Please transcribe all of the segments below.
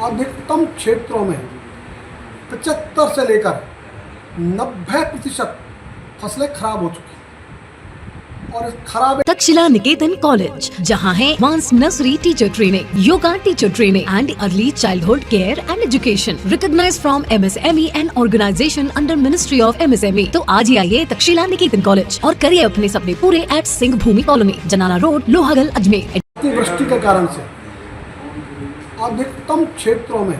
अधिकतम क्षेत्रों में 75 से लेकर 90% फसलें खराब हो चुकी और खराब तक्षशिला निकेतन कॉलेज, जहां है advance nursery teacher training, yoga teacher training and early childhood care and education, recognised from MSME and organisation under ministry of MSME। तो आज ही आइए तक्षशिला निकेतन कॉलेज और करिए अपने सपने पूरे एट सिंह भूमि कॉलोनी, जनाना रोड, लोहागल, अजमेर। अतिवृष्टि के कारण से अधिकतम क्षेत्रों में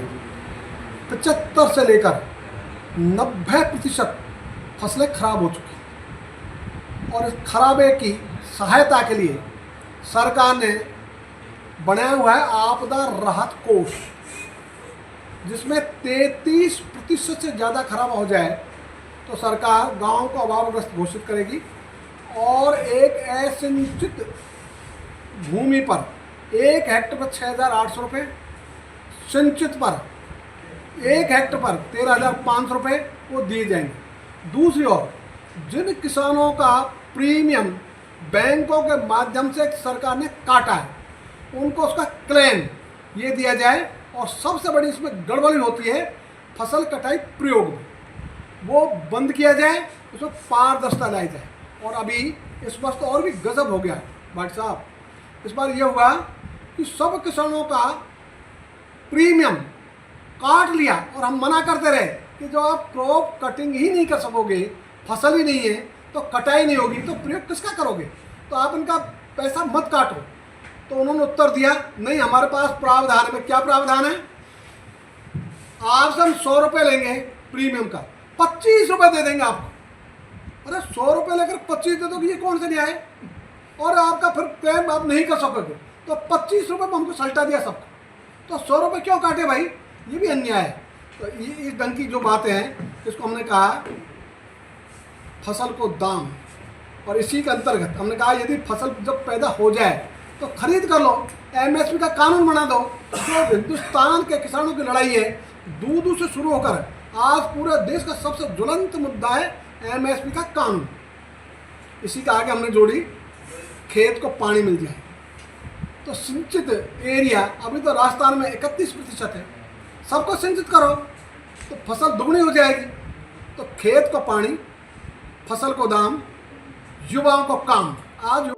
75 से लेकर 90% फसलें खराब हो चुकी और इस खराबे की सहायता के लिए सरकार ने बनाया हुआ है आपदा राहत कोष, जिसमें 33% से ज़्यादा खराब हो जाए तो सरकार गांव को अभावग्रस्त घोषित करेगी और एक असिंचित भूमि पर 1 हेक्टर पर 6,800 रुपये, सिंचित पर 1 हेक्टर पर 13,500 रुपये वो दिए जाएंगे। दूसरी ओर जिन किसानों का प्रीमियम बैंकों के माध्यम से सरकार ने काटा है, उनको उसका क्लेम ये दिया जाए। और सबसे बड़ी इसमें गड़बड़ी होती है फसल कटाई प्रयोग में, वो बंद किया जाए, उसमें पारदर्शिता लाई जाए। और अभी इस वर्ष तो और भी गजब हो गया है भाटी साहब। इस बार ये हुआ कि सब किसानों का प्रीमियम काट लिया और हम मना करते रहे कि जो आप क्रॉप कटिंग ही नहीं कर सकोगे, फसल ही नहीं है तो कटाई नहीं होगी, तो प्रयोग किसका करोगे, तो आप इनका पैसा मत काटो। तो उन्होंने उत्तर दिया, नहीं हमारे पास प्रावधान में। क्या प्रावधान है? आपसे हम 100 रुपये लेंगे प्रीमियम का, 25 रुपये दे देंगे आपको। अरे 100 रुपये लेकर 25 दे दोगे, ये कौन से न्याय है? और आपका फिर क्लेम आप नहीं कर सकोगे, तो 25 रुपये में हमको सल्टा दिया सबको, तो 100 रुपये क्यों काटे भाई? ये भी अन्याय है। तो ये इस ढंग की जो बातें हैं, इसको हमने कहा फसल को दाम। और इसी के अंतर्गत हमने कहा यदि फसल जब पैदा हो जाए तो खरीद कर लो, MSP का कानून बना दो। जो हिंदुस्तान के किसानों की लड़ाई है, दूध से शुरू होकर आज पूरे देश का सबसे ज्वलंत मुद्दा है MSP का कानून। इसी का आगे हमने जोड़ी खेत को पानी मिल जाए। तो सिंचित एरिया अभी तो राजस्थान में 31% है, सबको सिंचित करो तो फसल दुगनी हो जाएगी। तो खेत को पानी, फसल को दाम, युवाओं को काम। आज